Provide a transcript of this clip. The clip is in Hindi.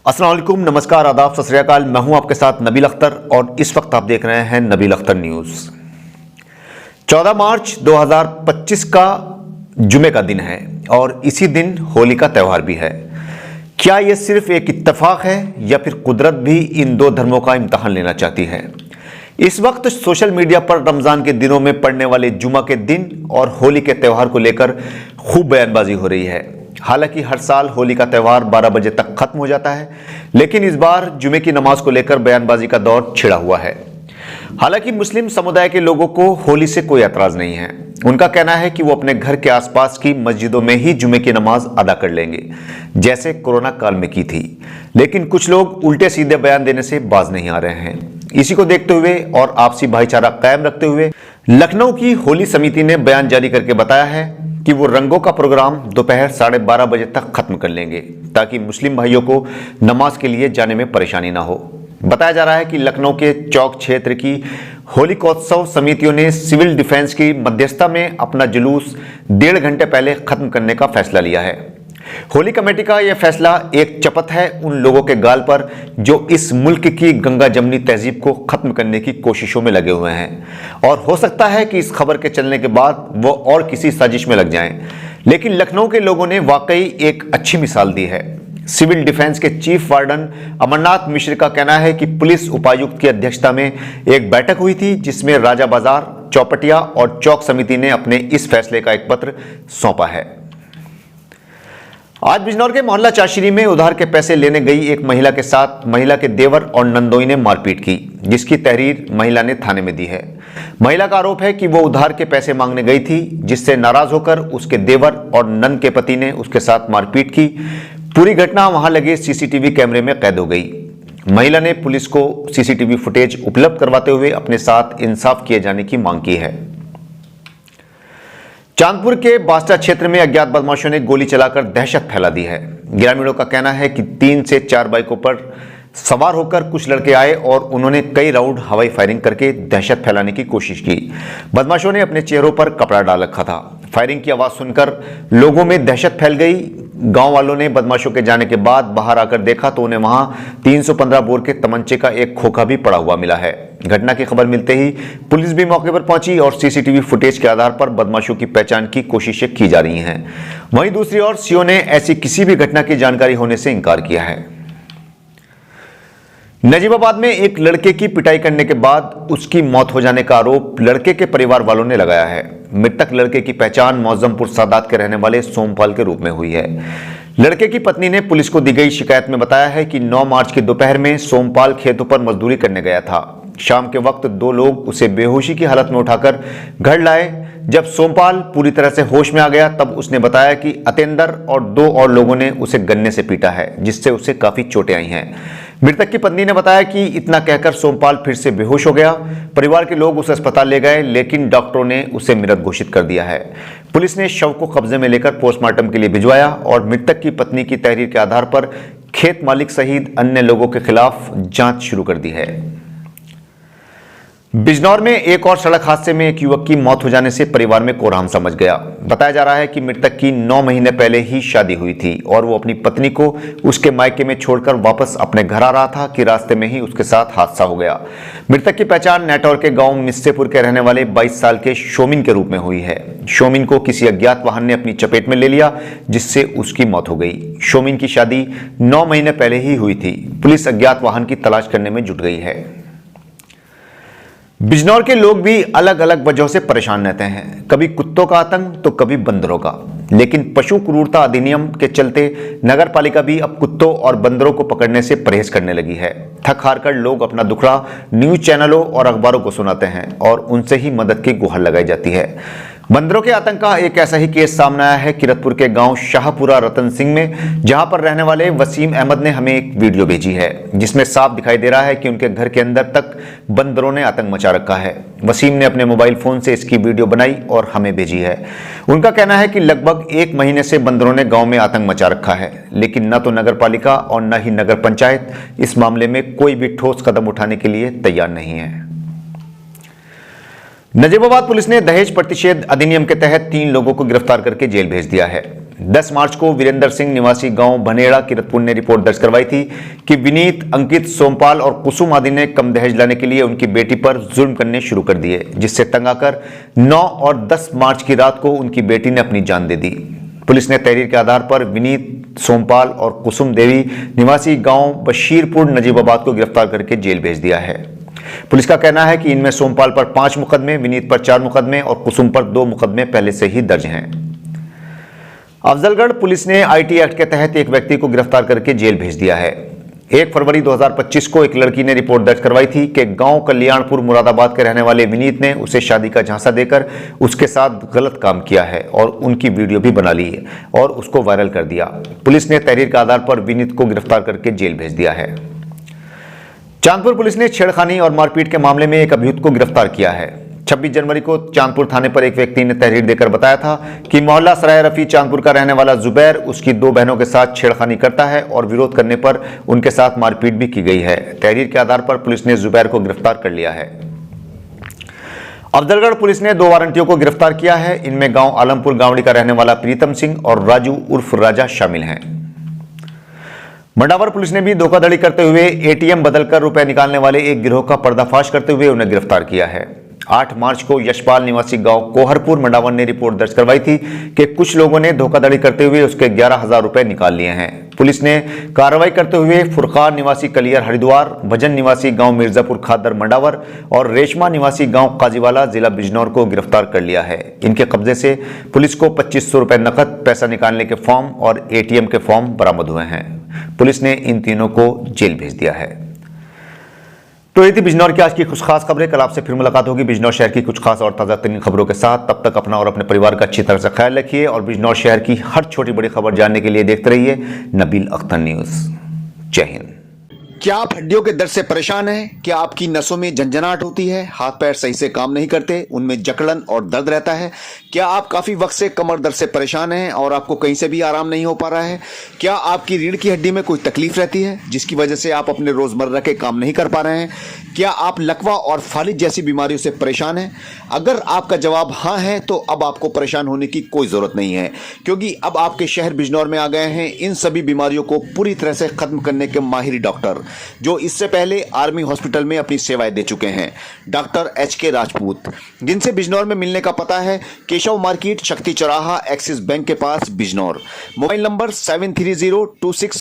अस्सलाम वालेकुम, नमस्कार, आदाब, सत श्री अकाल। मैं हूं आपके साथ नबील अख्तर और इस वक्त आप देख रहे हैं नबील अख्तर न्यूज़। 14 मार्च 2025 का जुमे का दिन है और इसी दिन होली का त्यौहार भी है। क्या यह सिर्फ एक इत्तेफाक है या फिर कुदरत भी इन दो धर्मों का इम्तहान लेना चाहती है? इस वक्त सोशल मीडिया पर रमज़ान के दिनों में पड़ने वाले जुमा के दिन और होली के त्यौहार को लेकर खूब बयानबाजी हो रही है। हालांकि हर साल होली का त्यौहार 12 बजे तक खत्म हो जाता है, लेकिन इस बार जुमे की नमाज को लेकर बयानबाजी का दौर छिड़ा हुआ है। हालांकि मुस्लिम समुदाय के लोगों को होली से कोई एतराज नहीं है। उनका कहना है कि वो अपने घर के आसपास की मस्जिदों में ही जुमे की नमाज अदा कर लेंगे, जैसे कोरोना काल में की थी। लेकिन कुछ लोग उल्टे सीधे बयान देने से बाज नहीं आ रहे हैं। इसी को देखते हुए और आपसी भाईचारा कायम रखते हुए लखनऊ की होली समिति ने बयान जारी करके बताया है कि वो रंगों का प्रोग्राम दोपहर 12:30 बजे तक खत्म कर लेंगे, ताकि मुस्लिम भाइयों को नमाज के लिए जाने में परेशानी ना हो। बताया जा रहा है कि लखनऊ के चौक क्षेत्र की होलिकोत्सव समितियों ने सिविल डिफेंस की मध्यस्थता में अपना जुलूस 1.5 घंटे पहले खत्म करने का फैसला लिया है। होली कमेटी का यह फैसला एक चपत है उन लोगों के गाल पर जो इस मुल्क की गंगा जमनी तहजीब को खत्म करने की कोशिशों में लगे हुए हैं, और हो सकता है कि इस खबर के चलने के बाद वो और किसी साजिश में लग जाएं। लेकिन लखनऊ के लोगों ने वाकई एक अच्छी मिसाल दी है। सिविल डिफेंस के चीफ वार्डन अमरनाथ मिश्र का कहना है कि पुलिस उपायुक्त की अध्यक्षता में एक बैठक हुई थी, जिसमें राजा बाजार, चौपटिया और चौक समिति ने अपने इस फैसले का एक पत्र सौंपा है। आज बिजनौर के मोहल्ला चाशरी में उधार के पैसे लेने गई एक महिला के साथ महिला के देवर और नंदोई ने मारपीट की, जिसकी तहरीर महिला ने थाने में दी है। महिला का आरोप है कि वो उधार के पैसे मांगने गई थी, जिससे नाराज होकर उसके देवर और नंद के पति ने उसके साथ मारपीट की। पूरी घटना वहां लगे सीसीटीवी कैमरे में कैद हो गई। महिला ने पुलिस को सीसीटीवी फुटेज उपलब्ध करवाते हुए अपने साथ इंसाफ किए जाने की मांग की है। चांदपुर के बास्टा क्षेत्र में अज्ञात बदमाशों ने गोली चलाकर दहशत फैला दी है। ग्रामीणों का कहना है कि 3 से 4 बाइकों पर सवार होकर कुछ लड़के आए और उन्होंने कई राउंड हवाई फायरिंग करके दहशत फैलाने की कोशिश की। बदमाशों ने अपने चेहरों पर कपड़ा डाल रखा था। फायरिंग की आवाज सुनकर लोगों में दहशत फैल गई। गांव वालों ने बदमाशों के जाने के बाद बाहर आकर देखा तो उन्हें वहां 315 बोर के तमंचे का एक खोखा भी पड़ा हुआ मिला है। घटना की खबर मिलते ही पुलिस भी मौके पर पहुंची और सीसीटीवी फुटेज के आधार पर बदमाशों की पहचान की कोशिशें की जा रही हैं। वहीं दूसरी ओर सीओ ने ऐसी किसी भी घटना की जानकारी होने से इनकार किया है। नजीबाबाद में एक लड़के की पिटाई करने के बाद उसकी मौत हो जाने का आरोप लड़के के परिवार वालों ने लगाया है। मृतक लड़के की पहचान मौजमपुर सादात के रहने वाले सोमपाल के रूप में हुई है। लड़के की पत्नी ने पुलिस को दी गई शिकायत में बताया है कि 9 मार्च की दोपहर में सोमपाल खेतों पर मजदूरी करने गया था। शाम के वक्त 2 लोग उसे बेहोशी की हालत में उठाकर घर लाए। जब सोमपाल पूरी तरह से होश में आ गया तब उसने बताया कि अतेंदर और 2 और लोगों ने उसे गन्ने से पीटा है, जिससे उसे काफी चोटें आई हैं। मृतक की पत्नी ने बताया कि इतना कहकर सोमपाल फिर से बेहोश हो गया। परिवार के लोग उसे अस्पताल ले गए, लेकिन डॉक्टरों ने उसे मृत घोषित कर दिया है। पुलिस ने शव को कब्जे में लेकर पोस्टमार्टम के लिए भिजवाया और मृतक की पत्नी की तहरीर के आधार पर खेत मालिक सहित अन्य लोगों के खिलाफ जांच शुरू कर दी है। बिजनौर में एक और सड़क हादसे में एक युवक की मौत हो जाने से परिवार में कोहराम सा मच गया। बताया जा रहा है कि मृतक की 9 महीने पहले ही शादी हुई थी और वो अपनी पत्नी को उसके मायके में छोड़कर वापस अपने घर आ रहा था कि रास्ते में ही उसके साथ हादसा हो गया। मृतक की पहचान नेटौर के गांव मिस्सेपुर के रहने वाले 22 साल के शोमिन के रूप में हुई है। शोमिन को किसी अज्ञात वाहन ने अपनी चपेट में ले लिया, जिससे उसकी मौत हो गई। शोमिन की शादी 9 महीने पहले ही हुई थी। पुलिस अज्ञात वाहन की तलाश करने में जुट गई है। बिजनौर के लोग भी अलग अलग वजहों से परेशान रहते हैं, कभी कुत्तों का आतंक तो कभी बंदरों का। लेकिन पशु क्रूरता अधिनियम के चलते नगर पालिका भी अब कुत्तों और बंदरों को पकड़ने से परहेज करने लगी है। थक हार कर लोग अपना दुखड़ा न्यूज चैनलों और अखबारों को सुनाते हैं और उनसे ही मदद की गुहार लगाई जाती है। बंदरों के आतंक का एक ऐसा ही केस सामने आया है किरतपुर के गांव शाहपुरा रतन सिंह में, जहां पर रहने वाले वसीम अहमद ने हमें एक वीडियो भेजी है, जिसमें साफ दिखाई दे रहा है कि उनके घर के अंदर तक बंदरों ने आतंक मचा रखा है। वसीम ने अपने मोबाइल फोन से इसकी वीडियो बनाई और हमें भेजी है। उनका कहना है कि लगभग 1 महीने से बंदरों ने गांव में आतंक मचा रखा है, लेकिन न तो नगर पालिका और न ही नगर पंचायत इस मामले में कोई भी ठोस कदम उठाने के लिए तैयार नहीं है। नजीबाबाद पुलिस ने दहेज प्रतिषेध अधिनियम के तहत 3 लोगों को गिरफ्तार करके जेल भेज दिया है। 10 मार्च को वीरेंद्र सिंह निवासी गांव भनेड़ा किरतपुर ने रिपोर्ट दर्ज करवाई थी कि विनीत, अंकित, सोमपाल और कुसुम आदि ने कम दहेज लाने के लिए उनकी बेटी पर जुल्म करने शुरू कर दिए, जिससे तंग आकर 9 और 10 मार्च की रात को उनकी बेटी ने अपनी जान दे दी। पुलिस ने तहरीर के आधार पर विनीत, सोमपाल और कुसुम देवी निवासी गांव बशीरपुर नजीबाबाद को गिरफ्तार करके जेल भेज दिया है। पुलिस का कहना है कि इनमें सोमपाल पर 5 मुकदमे, विनीत पर 4 मुकदमे और कुसुम पर 2 मुकदमे पहले से ही दर्ज हैं। अफजलगढ़ पुलिस ने आईटी एक्ट के तहत एक व्यक्ति को गिरफ्तार करके जेल भेज दिया है। 1 फरवरी 2025 को एक लड़की ने रिपोर्ट दर्ज करवाई थी कि गांव कल्याणपुर मुरादाबाद के रहने वाले विनीत ने उसे शादी का झांसा देकर उसके साथ गलत काम किया है और उनकी वीडियो भी बना ली है और उसको वायरल कर दिया। पुलिस ने तहरीर के आधार पर विनीत को गिरफ्तार करके जेल भेज दिया है। चांदपुर पुलिस ने छेड़खानी और मारपीट के मामले में एक अभियुक्त को गिरफ्तार किया है। 26 जनवरी को चांदपुर थाने पर एक व्यक्ति ने तहरीर देकर बताया था कि मोहल्ला सराय रफी चांदपुर का रहने वाला जुबैर उसकी 2 बहनों के साथ छेड़खानी करता है और विरोध करने पर उनके साथ मारपीट भी की गई है। तहरीर के आधार पर पुलिस ने जुबैर को गिरफ्तार कर लिया है। अफजलगढ़ पुलिस ने 2 वारंटियों को गिरफ्तार किया है। इनमें गांव आलमपुर गावड़ी का रहने वाला प्रीतम सिंह और राजू उर्फ राजा शामिल हैं। मंडावर पुलिस ने भी धोखाधड़ी करते हुए एटीएम बदलकर रुपए निकालने वाले एक गिरोह का पर्दाफाश करते हुए उन्हें गिरफ्तार किया है। 8 मार्च को यशपाल निवासी गांव कोहरपुर मंडावर ने रिपोर्ट दर्ज करवाई थी कि कुछ लोगों ने धोखाधड़ी करते हुए उसके 11,000 रुपए निकाल लिए हैं। पुलिस ने कार्रवाई करते हुए फुरकान निवासी कलियर हरिद्वार, भजन निवासी गांव मिर्जापुर खादर मंडावर और रेशमा निवासी गांव काजीवाला जिला बिजनौर को गिरफ्तार कर लिया है। इनके कब्जे से पुलिस को 2500 रुपए नकद, पैसा निकालने के फॉर्म और एटीएम के फॉर्म बरामद हुए हैं। पुलिस ने इन तीनों को जेल भेज दिया है। तो ये थी बिजनौर की आज की कुछ खास खबरें। कल आपसे फिर मुलाकात होगी बिजनौर शहर की कुछ खास और ताज़ा तरीन खबरों के साथ। तब तक अपना और अपने परिवार का अच्छी तरह से ख्याल रखिए और बिजनौर शहर की हर छोटी बड़ी खबर जानने के लिए देखते रहिए नबील अख्तर न्यूज़। जय हिंद। क्या आप हड्डियों के दर्द से परेशान हैं? क्या आपकी नसों में झंझनाहट होती है, हाथ पैर सही से काम नहीं करते, उनमें जकड़न और दर्द रहता है? क्या आप काफी वक्त से कमर दर्द से परेशान हैं और आपको कहीं से भी आराम नहीं हो पा रहा है? क्या आपकी रीढ़ की हड्डी में कोई तकलीफ रहती है जिसकी वजह से आप अपने रोजमर्रा के काम नहीं कर पा रहे हैं? क्या आप लकवा और फालिज जैसी बीमारियों से परेशान हैं? अगर आपका जवाब हाँ है तो अब आपको परेशान होने की कोई जरूरत नहीं है, क्योंकि अब आपके शहर बिजनौर में आ गए हैं इन सभी बीमारियों को पूरी तरह से खत्म करने के माहिर डॉक्टर, जो इससे पहले आर्मी हॉस्पिटल में अपनी सेवाएं दे चुके हैं। डॉक्टर HK राजपूत, जिनसे बिजनौर में मिलने का पता है केशव मार्केट, शक्ति चौराहा, एक्सिस बैंक के पास बिजनौर। Mobile number 730262